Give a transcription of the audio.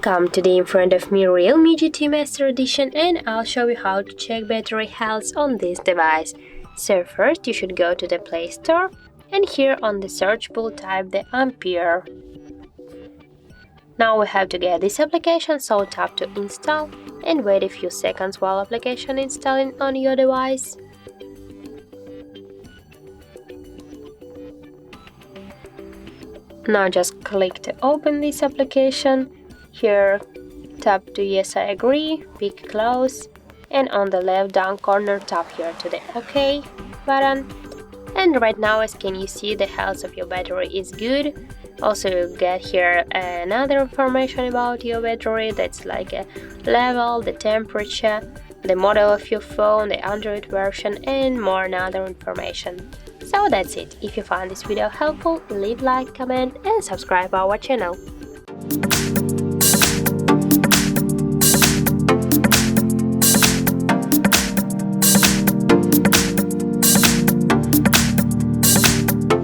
Welcome! Today in front of me Realme GT Master Edition, and I'll show you how to check battery health on this device. So first you should go to the Play Store and here on the search bar type the Ampere. Now we have to get this application, so tap to install and wait a few seconds while application installing on your device. Now just click to open this application. Here tap to yes I agree, pick close, and on the left down corner tap here to the OK button. And right now, as can you see, the health of your battery is good. Also you get here another information about your battery, that's like a level, the temperature, the model of your phone, the Android version, and more other information. So that's it. If you found this video helpful, leave like, comment and subscribe our channel.